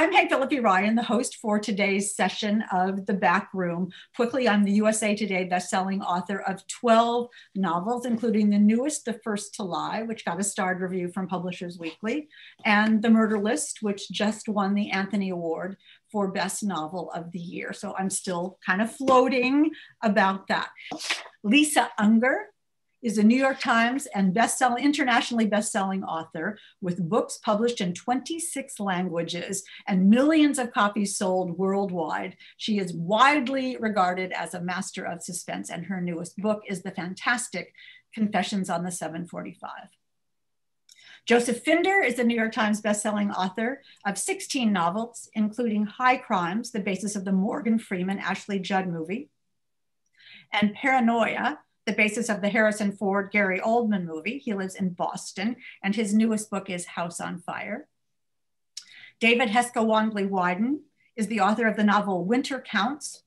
I'm Hank Philippi Ryan, the host for today's session of The Back Room. Quickly, I'm the USA Today bestselling author of 12 novels, including the newest, The First to Lie, which got a starred review from Publishers Weekly, and The Murder List, which just won the Anthony Award for Best Novel of the Year. So I'm still kind of floating about that. Lisa Unger is a New York Times and internationally best-selling author with books published in 26 languages and millions of copies sold worldwide. She is widely regarded as a master of suspense, and her newest book is the fantastic Confessions on the 745. Joseph Finder is a New York Times bestselling author of 16 novels, including High Crimes, the basis of the Morgan Freeman Ashley Judd movie, and Paranoia, the basis of the Harrison Ford, Gary Oldman movie. He lives in Boston, and his newest book is House on Fire. David Heska Wanbli Weiden is the author of the novel Winter Counts,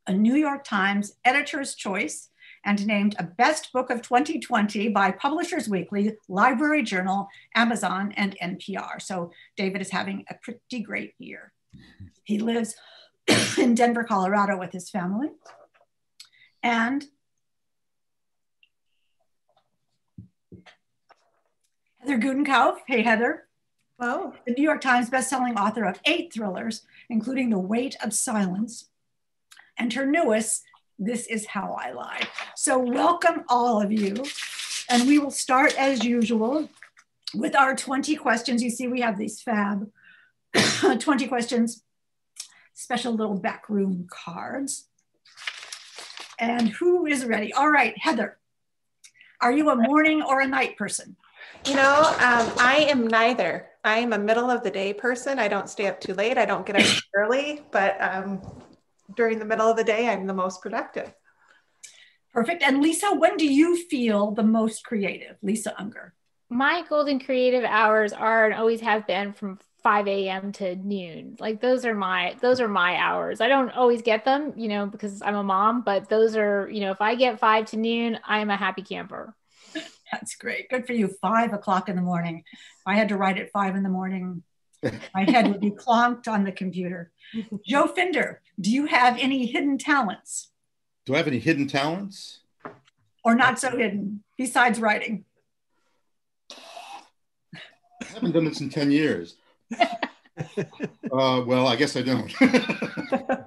a New York Times Editor's Choice, and named a Best Book of 2020 by Publishers Weekly, Library Journal, Amazon, and NPR. So David is having a pretty great year. He lives in Denver, Colorado with his family. And Heather Gudenkauf. Hey, Heather. Hello. The New York Times bestselling author of 8 thrillers, including The Weight of Silence, and her newest, This Is How I Lie. So welcome all of you. And we will start as usual with our 20 questions. You see, we have these fab 20 questions, special little backroom cards. And who is ready? All right, Heather, are you a morning or a night person? You know, I am neither. I am a middle of the day person. I don't stay up too late. I don't get up early, but during the middle of the day, I'm the most productive. Perfect. And Lisa, when do you feel the most creative? Lisa Unger. My golden creative hours are and always have been from 5 a.m. to noon. Like those are my hours. I don't always get them, you know, because I'm a mom, but those are, you know, if I get 5 to noon, I'm a happy camper. That's great. Good for you. 5 o'clock in the morning. If I had to write at 5 in the morning, my head would be clonked on the computer. Joe Finder, do you have any hidden talents? Do I have any hidden talents? Or not so hidden, besides writing? I haven't done this in 10 years. Well, I guess I don't.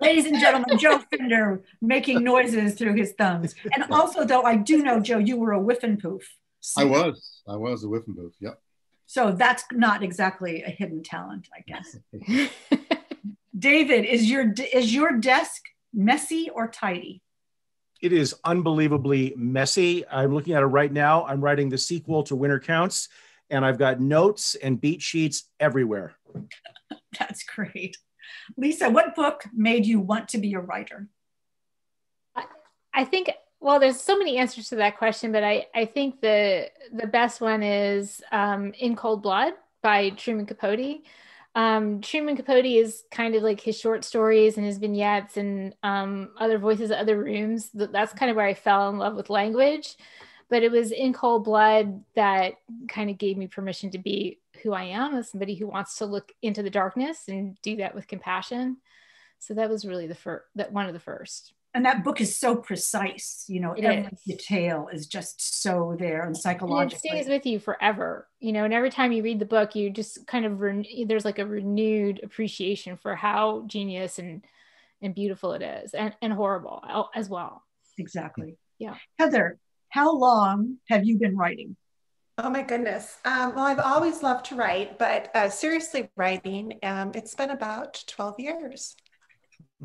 Ladies and gentlemen, Joe Finder making noises through his thumbs. And also, though, I do know, Joe, you were a whiff and poof. I was a whiff and poof, yep. So that's not exactly a hidden talent, I guess. David, is your desk messy or tidy? It is unbelievably messy. I'm looking at it right now. I'm writing the sequel to Winter Counts, and I've got notes and beat sheets everywhere. That's great. Lisa, what book made you want to be a writer? I think, well, there's so many answers to that question, but I think the best one is In Cold Blood by Truman Capote. Truman Capote is kind of like his short stories and his vignettes and other voices, other rooms. That's kind of where I fell in love with language. But it was In Cold Blood that kind of gave me permission to be who I am, as somebody who wants to look into the darkness and do that with compassion. So that was really one of the first. And that book is so precise, you know, every detail is just so there and psychologically. And it stays with you forever, you know, and every time you read the book, you just kind of, there's like a renewed appreciation for how genius and beautiful it is and horrible as well. Exactly. Yeah. Heather, how long have you been writing? Oh my goodness. Well, I've always loved to write, but seriously writing, it's been about 12 years.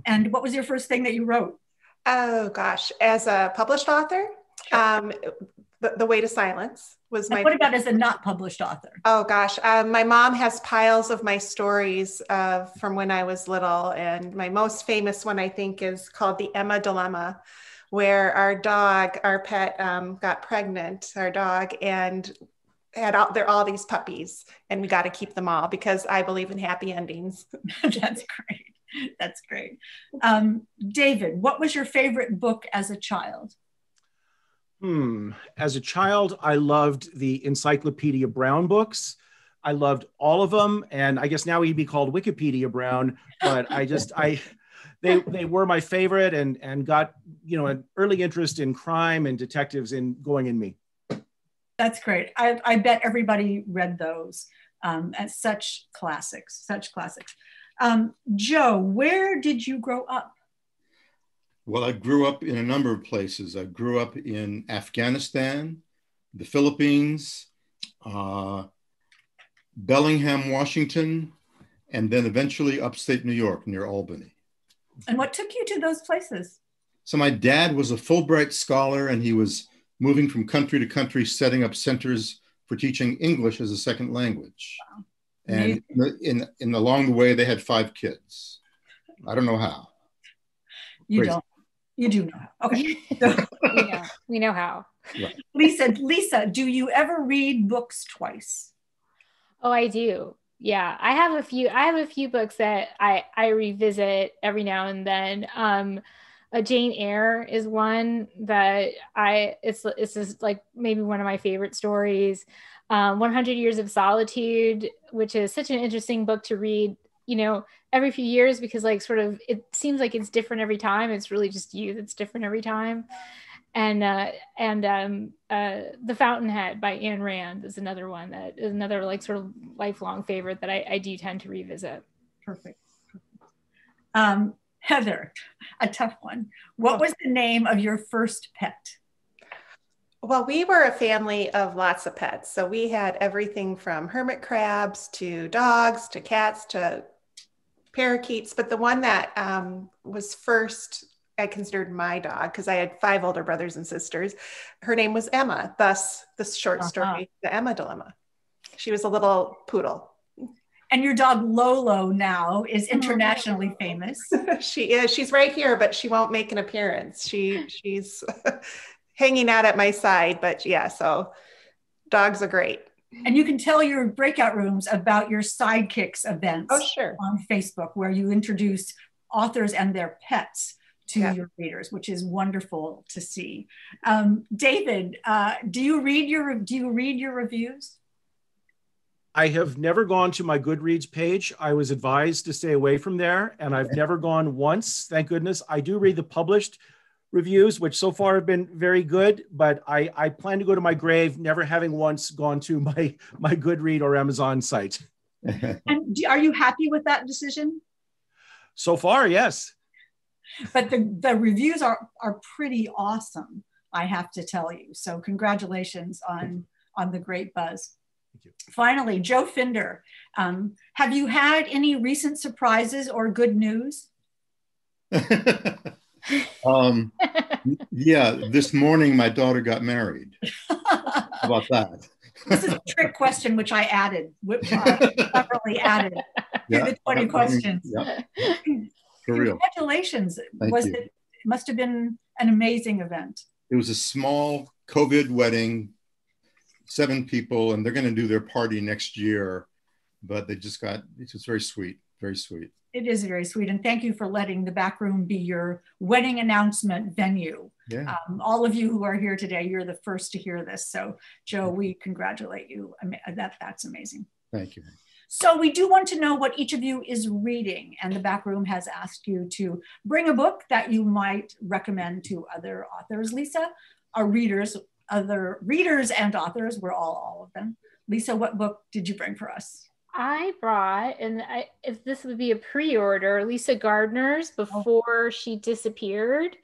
And what was your first thing that you wrote? Oh gosh, as a published author, Sure. The Weight of Silence was my. And what about as a not published author? Oh gosh, my mom has piles of my stories from when I was little, and my most famous one I think is called The Emma Dilemma, where our dog, our pet, got pregnant, our dog, and they're all these puppies, and we got to keep them all because I believe in happy endings. That's great. That's great. David, what was your favorite book as a child? As a child, I loved the Encyclopedia Brown books. I loved all of them. And I guess now he'd be called Wikipedia Brown, but they were my favorite and got, an early interest in crime and detectives in going in me. That's great. I bet everybody read those. And such classics. Joe, where did you grow up? Well, I grew up in a number of places. I grew up in Afghanistan, the Philippines, Bellingham, Washington, and then eventually upstate New York near Albany. And what took you to those places? So my dad was a Fulbright scholar, and he was moving from country to country, setting up centers for teaching English as a second language. Wow. And in along the way, they had 5 kids. I don't know how. You Crazy. Don't. You do know how. Okay. we know how. Right. Lisa, do you ever read books twice? Oh, I do. Yeah, I have a few books that I revisit every now and then. A Jane Eyre is one that it's just like maybe one of my favorite stories. 100 Years of Solitude, which is such an interesting book to read, every few years, because like sort of it seems like it's different every time. It's really just you that's different every time. And The Fountainhead by Ayn Rand is another one that is another like sort of lifelong favorite that I do tend to revisit. Perfect. Heather, a tough one. What was the name of your first pet? Well, we were a family of lots of pets. So we had everything from hermit crabs to dogs to cats to parakeets. But the one that was first, I considered my dog because I had 5 older brothers and sisters. Her name was Emma, thus the short story, The Emma Dilemma. She was a little poodle. And your dog Lolo now is internationally famous. She is. She's right here, but she won't make an appearance. She's hanging out at my side, but yeah, so dogs are great. And you can tell your breakout rooms about your sidekicks events on Facebook, where you introduce authors and their pets to your readers, which is wonderful to see. David, do you read your reviews? I have never gone to my Goodreads page. I was advised to stay away from there, and I've never gone once, thank goodness. I do read the published reviews, which so far have been very good, but I plan to go to my grave never having once gone to my Goodread or Amazon site. And are you happy with that decision? So far, yes. But the reviews are pretty awesome, I have to tell you. So congratulations on the great buzz. Thank you. Finally, Joe Finder, have you had any recent surprises or good news? Yeah, this morning my daughter got married. How about that? This is a trick question, which I added, cleverly added to the 20 questions. Yeah. For real. Congratulations. It must have been an amazing event. It was a small COVID wedding, 7 people, and they're going to do their party next year, but it's just very sweet, very sweet. It is very sweet. And thank you for letting the back room be your wedding announcement venue. Yeah. All of you who are here today, you're the first to hear this. So Joe, we congratulate you. I mean, that's amazing. Thank you. So we do want to know what each of you is reading, and the back room has asked you to bring a book that you might recommend to other authors. Lisa, our readers, other readers and authors, we're all of them. Lisa, what book did you bring for us? I brought, if this would be a pre-order, Lisa Gardner's Before She Disappeared.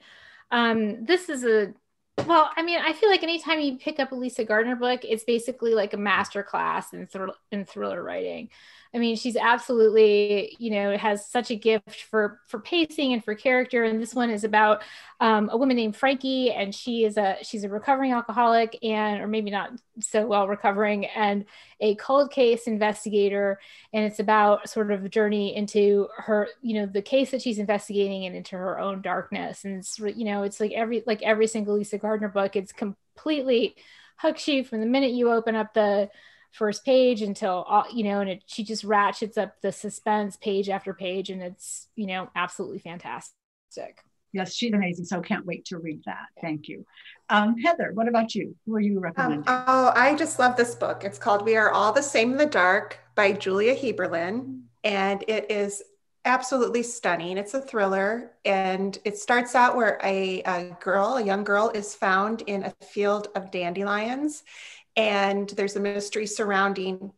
This is I feel like anytime you pick up a Lisa Gardner book, it's basically like a masterclass in thriller writing. I mean, she's absolutely, has such a gift for pacing and for character. And this one is about a woman named Frankie, and she's a recovering alcoholic, or maybe not so well recovering, and a cold case investigator. And it's about sort of a journey into her, the case that she's investigating and into her own darkness. And it's, it's like every single Lisa Gardner book, it's completely hooks you from the minute you open up the first page until she just ratchets up the suspense page after page, and it's absolutely fantastic. Yes, she's amazing. So can't wait to read that. Thank you. Heather, what about you? Who are you recommending? I just love this book. It's called We Are All the Same in the Dark by Julia Heberlin. And it is absolutely stunning. It's a thriller. And it starts out where a young girl is found in a field of dandelions. And there's a mystery surrounding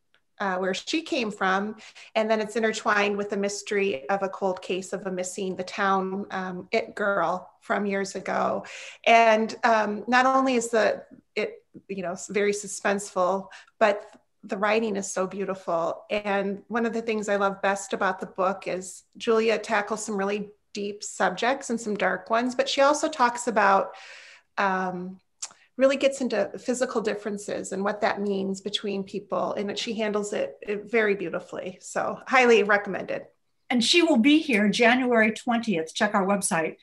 where she came from, and then it's intertwined with the mystery of a cold case of a missing the town it girl from years ago. And not only is it very suspenseful, but the writing is so beautiful. And one of the things I love best about the book is Julia tackles some really deep subjects and some dark ones, but she also talks about really gets into physical differences and what that means between people. And she handles it very beautifully. So highly recommended. And she will be here January 20th. Check our website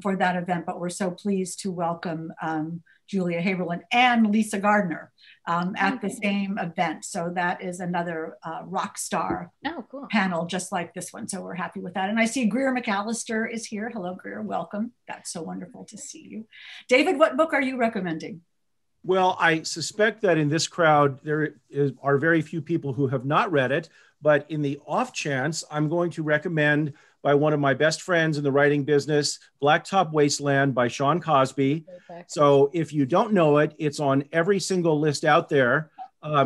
for that event. But we're so pleased to welcome Julia Haberlin and Lisa Gardner at the same event. So that is another rock star panel just like this one. So we're happy with that. And I see Greer McAllister is here. Hello, Greer. Welcome. That's so wonderful to see you. David, what book are you recommending? Well, I suspect that in this crowd, are very few people who have not read it. But in the off chance, I'm going to recommend by one of my best friends in the writing business, Blacktop Wasteland by Sean Cosby. So if you don't know it, it's on every single list out there.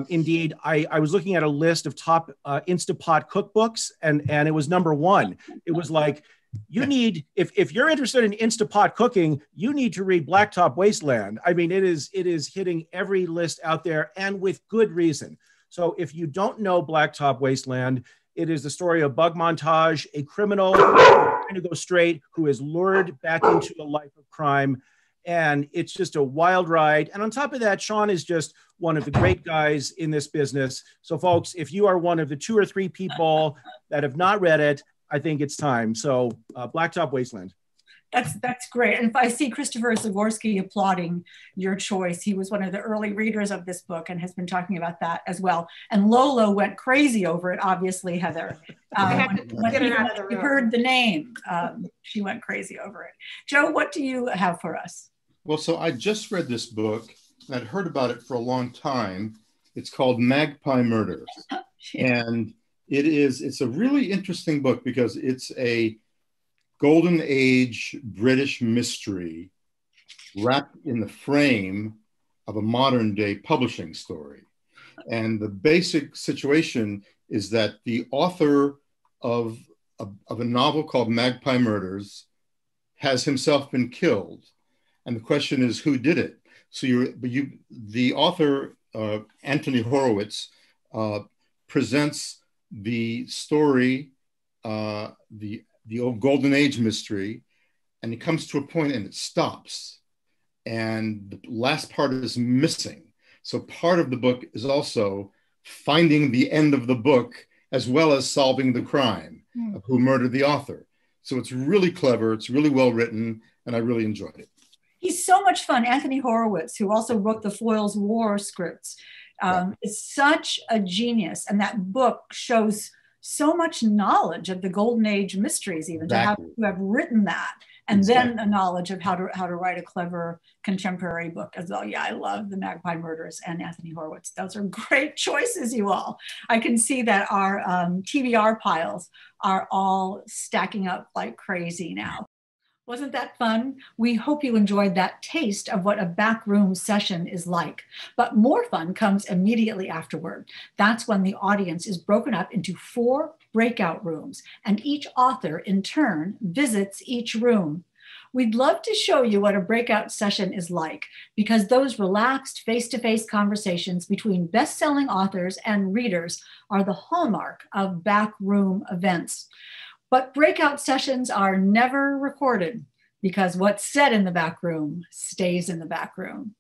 Indeed, I was looking at a list of top Instapot cookbooks, and it was #1. It was like, you need, if you're interested in Instapot cooking, you need to read Blacktop Wasteland. I mean, it is hitting every list out there, and with good reason. So if you don't know Blacktop Wasteland, it is the story of Bug Montage, a criminal trying to go straight who is lured back into a life of crime. And it's just a wild ride. And on top of that, Sean is just one of the great guys in this business. So folks, if you are one of the 2 or 3 people that have not read it, I think it's time. So Blacktop Wasteland. That's great. And if I see Christopher Zagorski applauding your choice, he was one of the early readers of this book and has been talking about that as well. And Lolo went crazy over it, obviously, Heather. When you heard the name, she went crazy over it. Joe, what do you have for us? Well, so I just read this book and I'd heard about it for a long time. It's called Magpie Murders. And it's a really interesting book because it's a Golden Age British mystery wrapped in the frame of a modern day publishing story. And the basic situation is that the author of a novel called Magpie Murders has himself been killed. And the question is, who did it? So the author, Anthony Horowitz, presents the story, the old Golden Age mystery, and it comes to a point and it stops. And the last part is missing. So part of the book is also finding the end of the book as well as solving the crime of who murdered the author. So it's really clever, it's really well written, and I really enjoyed it. He's so much fun. Anthony Horowitz, who also wrote the Foyle's War scripts, is such a genius. And that book shows so much knowledge of the Golden Age mysteries, even to have written that, and then a knowledge of how to write a clever contemporary book as well. Yeah, I love the Magpie Murders and Anthony Horowitz. Those are great choices, you all. I can see that our TBR piles are all stacking up like crazy now. Wasn't that fun? We hope you enjoyed that taste of what a backroom session is like. But more fun comes immediately afterward. That's when the audience is broken up into 4 breakout rooms, and each author in turn visits each room. We'd love to show you what a breakout session is like, because those relaxed face-to-face conversations between best-selling authors and readers are the hallmark of backroom events. But breakout sessions are never recorded, because what's said in the back room stays in the back room.